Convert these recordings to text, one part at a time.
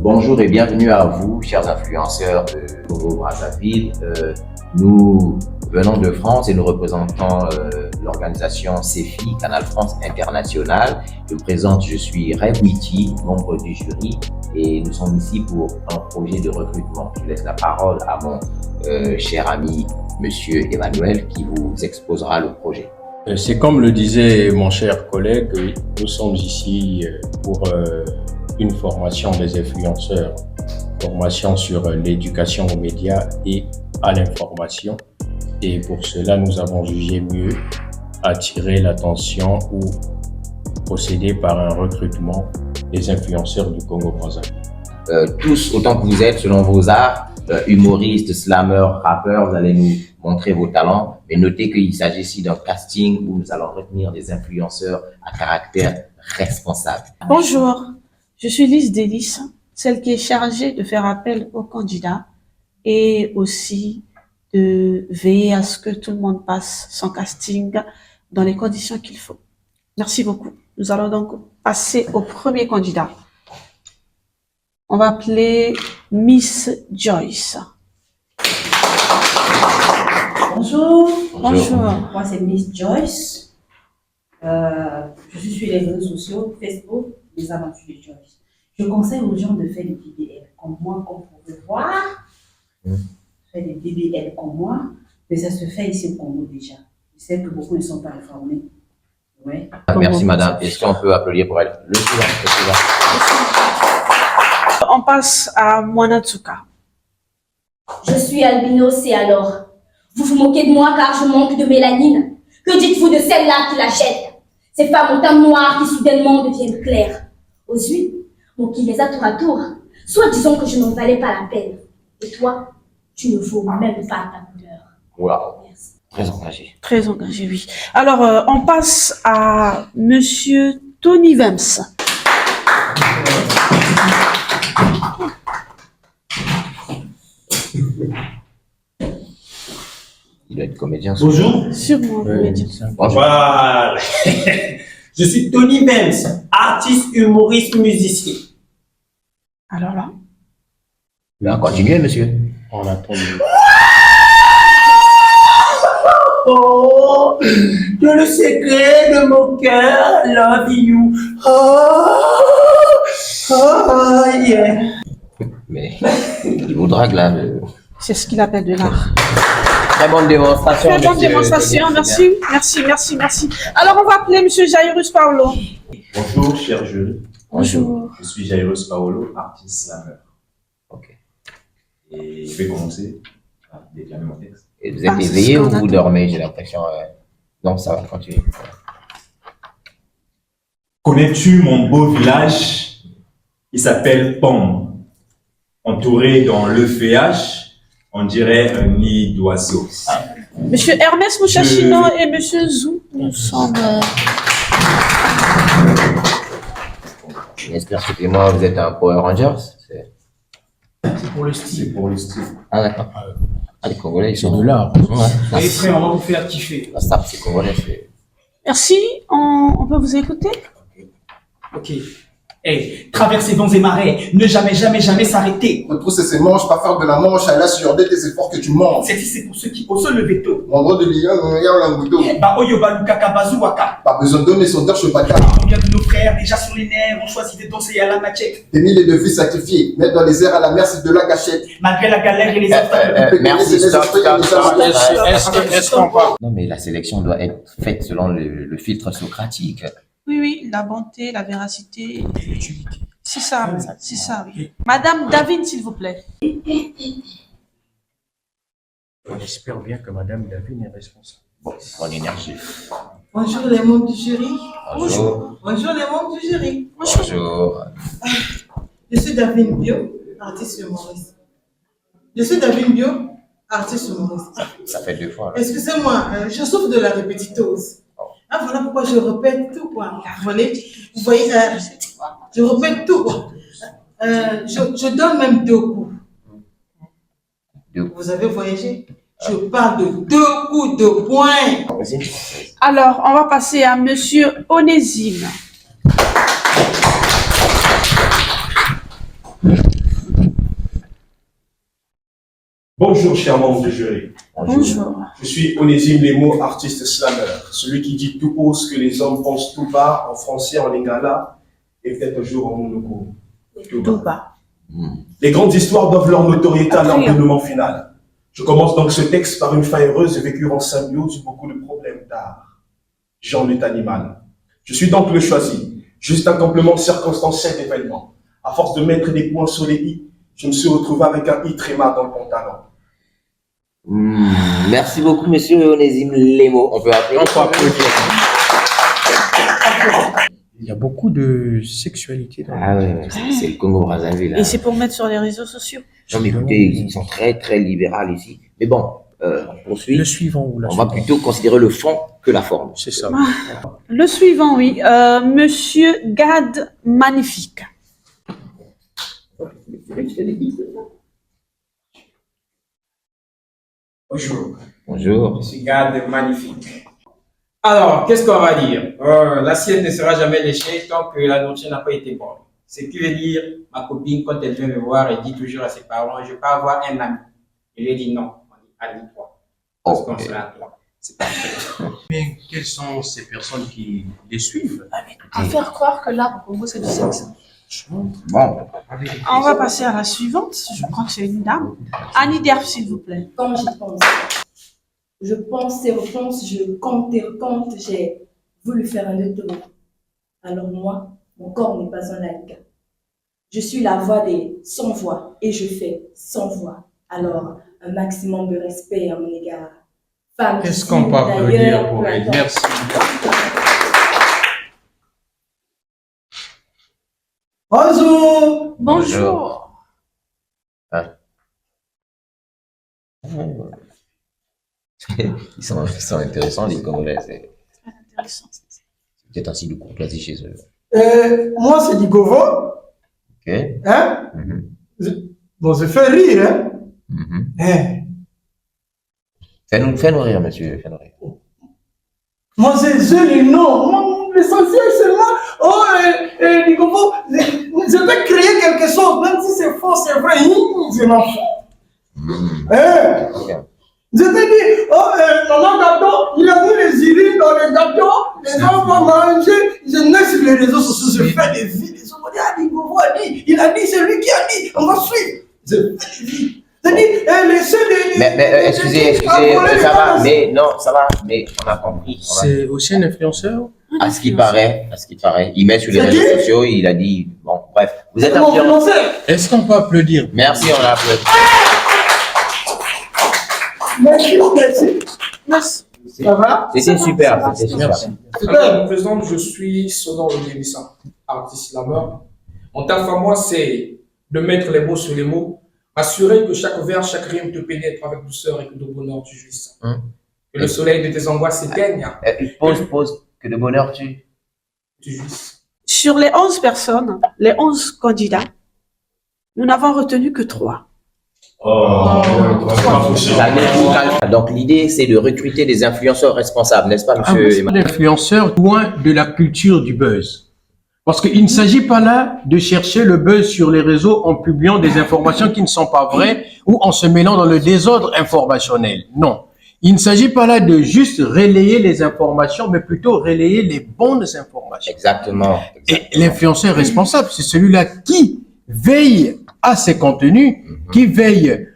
Bonjour et bienvenue à vous, chers influenceurs de Congo-Brazzaville. Nous venons de France et nous représentons l'organisation CEFI, Canal France International. Je me présente, je suis Ray Witi, membre du jury, et nous sommes ici pour un projet de recrutement. Je laisse la parole à mon cher ami, Monsieur Emmanuel, qui vous exposera le projet. C'est comme le disait mon cher collègue, nous sommes ici pour une formation des influenceurs, formation sur l'éducation aux médias et à l'information. Et pour cela, nous avons jugé mieux attirer l'attention ou procéder par un recrutement des influenceurs du Congo-Brazzaville. Tous, autant que vous êtes, selon vos arts, humoristes, slammeurs, rappeurs, vous allez nous montrer vos talents. Mais notez qu'il s'agit ici d'un casting où nous allons retenir des influenceurs à caractère responsable. Bonjour, je suis Lise Délice, celle qui est chargée de faire appel aux candidats et aussi de veiller à ce que tout le monde passe son casting dans les conditions qu'il faut. Merci beaucoup. Nous allons donc passer au premier candidat. On va appeler Miss Joyce. Bonjour. Bonjour. Moi, c'est Miss Joyce. Je suis sur les réseaux sociaux, Facebook, les aventures de Joyce. Je conseille aux gens de faire des BBL comme moi, comme vous pouvez voir. Faire des BBL comme moi, mais ça se fait ici au Congo déjà. Je sais que beaucoup ne sont pas informés. Ouais. Merci madame. Est-ce qu'on peut applaudir pour elle? Le suivant. On passe à Mwanatsuka. Je suis albinos et alors? Vous vous moquez de moi car je manque de mélanine. Que dites-vous de celle-là qui l'achète? Ces femmes aux teint noir qui soudainement deviennent claires. Aux huiles, on qui les a tour à tour. Soit disons que je n'en valais pas la peine. Et toi, tu ne vaux même pas ta couleur. Wow. Merci. Très engagé. Très engagé, oui. Alors, on passe à Monsieur Tony Vems. Il doit être comédien. Bonjour. Sûrement, vous dire. Voilà. Je suis Tony Vems, artiste, humoriste, musicien. Alors là. Bien, continuez, monsieur. On attend Oh, dans le secret de mon cœur, I love you. Oh, yeah. Mais il vous drague là. C'est ce qu'il appelle de l'art. Très bonne démonstration. Très bonne monsieur. démonstration, merci. Alors, on va appeler Monsieur Jairus Paulo. Bonjour, cher jury. Bonjour. Je suis Jairus Paolo, artiste slammer. Ok. Et je vais commencer à déclamer mon texte. Et vous êtes Ah, c'est éveillé ce ou qu'on vous attend. dormez, j'ai l'impression. Non, ça va continuer. Connais-tu mon beau village? Il s'appelle Pomme. Entouré dans le feuillage, on dirait un nid d'oiseaux. Monsieur Hermès Mouchachino et Monsieur Zou, nous sommes... J'espère que moi, vous êtes un Power Rangers. Pour le C'est style. pour le style. Ah, d'accord. Ah, les Congolais, ils c'est sont de l'art. Ouais. Et frère, on va vous faire kiffer. La staff, c'est Congolais. Merci, on peut vous écouter? Ok. Hey, traverser vents et marais, ne jamais s'arrêter. Retrousser ses manches, pas faire de la manche, à la sueur des efforts que tu manges. C'est pour ceux qui osent se lever tôt. Mon droit de lion, l'angouteau. Bah, Oyoba, Lukaka, Bazouaka. Pas besoin de donner son torche au bâtard. On vient de nos frères, déjà sur les nerfs, on choisit de danser à la machette. Des milliers de vies sacrifiées, mettre dans les airs à la merci de la gâchette. Malgré la galère et les obstacles. Merci, stop. Est-ce qu'on parle? Non, mais la sélection doit être faite selon le filtre socratique. Oui, la bonté, la véracité. C'est ça, oui. Madame David, s'il vous plaît. On espère bien que Madame Davine est responsable. Bon, bonne énergie. Bonjour les membres du jury. Bonjour. Bonjour les membres du jury. Bonjour. Je suis David Bio, artiste humoriste. Ça fait 2 fois. Là. Excusez-moi, je souffre de la répétitose. Ah, voilà pourquoi je répète tout, quoi. Vous voyez, je répète tout. Je donne même 2 coups. Vous avez voyagé? Je parle de 2 coups de poing. Alors, on va passer à Monsieur Onésime. Bonjour, chers membres du jury. Bonjour. Je suis Onésime Lemo, artiste slammer, celui qui dit tout haut ce que les hommes pensent tout bas, en français, en lingala, et peut-être un jour en monoko. Tout bas. Les grandes histoires doivent leur notoriété à leur dénouement final. Je commence donc ce texte par une fin heureuse vécue en symbiose de beaucoup de problèmes d'art. Jean lutte animal. Je suis donc le choisi, juste un complément circonstanciel d'événements. À force de mettre des points sur les i, je me suis retrouvé avec un i tréma dans le pantalon. Merci beaucoup, monsieur Onésime Lemo. On peut applaudir. Il y a beaucoup de sexualité dans Ah oui, c'est le Congo-Brazzaville. Et c'est pour mettre sur les réseaux sociaux. Non, mais écoutez, ils sont très, très libéraux ici. Mais bon, on poursuit. Le suivant ou la On va plutôt considérer le fond que la forme. C'est ça. Le suivant, oui. Monsieur Gad Magnifique. Bonjour. Bonjour. Je suis Gad Magnifique. Alors, qu'est-ce qu'on va dire? L'assiette ne sera jamais léchée tant que la nourriture n'a pas été bonne. Ce qui veut dire, ma copine, quand elle vient me voir, elle dit toujours à ses parents, je peux avoir un ami. Je lui dis non, on dit allie-toi. Parce qu'on sera toi. C'est pas vrai. Mais quelles sont ces personnes qui les suivent? À faire croire que l'art au Congo, c'est du sexe. Bon. On va passer à la suivante. Je crois que c'est une dame. Annie Derf, s'il vous plaît. Quand j'y pense, je pense et repense, je compte et recompte, j'ai voulu faire un détour. Alors moi, mon corps n'est pas un like. Je suis la voix des sans voix et je fais sans voix. Alors, un maximum de respect à mon égard. Femme, Qu'est-ce qu'on peut applaudir pour elle? Merci. Bonjour. Bonjour. Ils sont intéressants, les Congolais. C'est Intéressant. peut-être un signe de courtoisie chez eux. Moi, c'est du Govo. Ok. Hein? Mhm. Bon, je fais rire, hein? Mhm. Hein? Fais-nous rire, monsieur. Fais-nous rire. Moi, c'est les noms. Moi, l'essentiel, c'est moi. Oh, du Govo, je vais créer quelque chose, même si c'est faux, c'est vrai. Je m'en fous. Hein? Ok. Je t'ai dit, maman gâteau, il a mis les urines dans les gâteaux, les gens vont manger. Je nais sur les réseaux sociaux, je fais des vies. Les gens vont dire, ah, Govo a dit, il a dit, c'est lui qui a dit, on va suivre. Je fais des vies. Je dis, laissez les. Mais excusez, ça va, mais non, ça va, mais on a compris. C'est aussi un influenceur? À ce qui paraît, il met sur les réseaux sociaux, il a dit, bon, bref, vous êtes influenceur. Est-ce qu'on peut applaudir? Merci, on applaudit. Merci. Ça va? C'était super, c'était super. Alors, me présente, je suis Sonon Onyemissa, artiste slammer. Mon taf à moi, c'est de mettre les mots sur les mots, assurer que chaque vers, chaque rime te pénètre avec douceur et que de bonheur tu jouisses. Que le soleil de tes angoisses s'éteigne. Pause, que de bonheur tu jouisses. Sur les 11 personnes, les 11 candidats, nous n'avons retenu que 3. Donc l'idée, c'est de recruter des influenceurs responsables, n'est-ce pas, monsieur Emmanuel? L'influenceur, loin de la culture du buzz. Parce qu'il ne s'agit pas là de chercher le buzz sur les réseaux en publiant des informations qui ne sont pas vraies ou en se mêlant dans le désordre informationnel. Non. Il ne s'agit pas là de juste relayer les informations, mais plutôt relayer les bonnes informations. Exactement. Et l'influenceur responsable, c'est celui-là qui veille à ses contenus, qui veille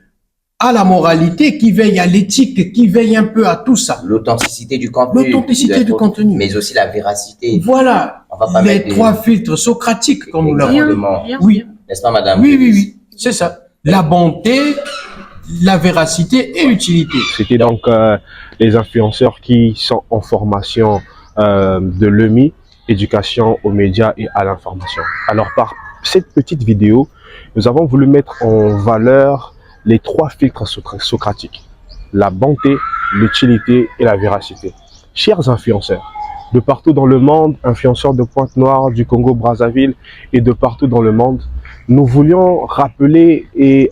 à la moralité, qui veille à l'éthique, qui veille un peu à tout ça. L'authenticité du contenu. L'authenticité du contenu. Mais aussi la véracité. Voilà. On va pas les mettre trois filtres socratiques, comme nous l'avons dit. Oui. N'est-ce pas, madame? Oui. C'est ça. La bonté, la véracité et l'utilité. C'était donc les influenceurs qui sont en formation de l'EMI, éducation aux médias et à l'information. Alors, par cette petite vidéo, nous avons voulu mettre en valeur les trois filtres socratiques. La bonté, l'utilité et la véracité. Chers influenceurs, de partout dans le monde, influenceurs de Pointe-Noire, du Congo-Brazzaville et de partout dans le monde, nous voulions rappeler et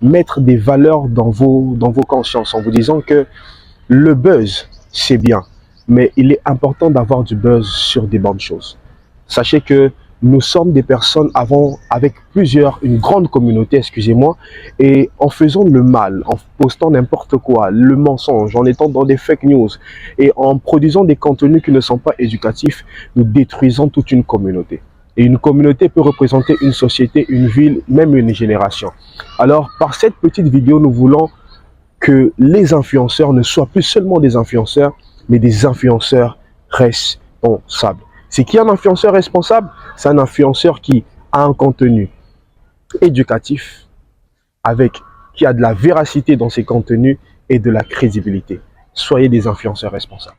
mettre des valeurs dans vos consciences en vous disant que le buzz, c'est bien, mais il est important d'avoir du buzz sur des bonnes choses. Sachez que nous sommes des personnes avec une grande communauté, excusez-moi, et en faisant le mal, en postant n'importe quoi, le mensonge, en étant dans des fake news et en produisant des contenus qui ne sont pas éducatifs, nous détruisons toute une communauté. Et une communauté peut représenter une société, une ville, même une génération. Alors, par cette petite vidéo, nous voulons que les influenceurs ne soient plus seulement des influenceurs, mais des influenceurs responsables. C'est qui un influenceur responsable? C'est un influenceur qui a un contenu éducatif, qui a de la véracité dans ses contenus et de la crédibilité. Soyez des influenceurs responsables.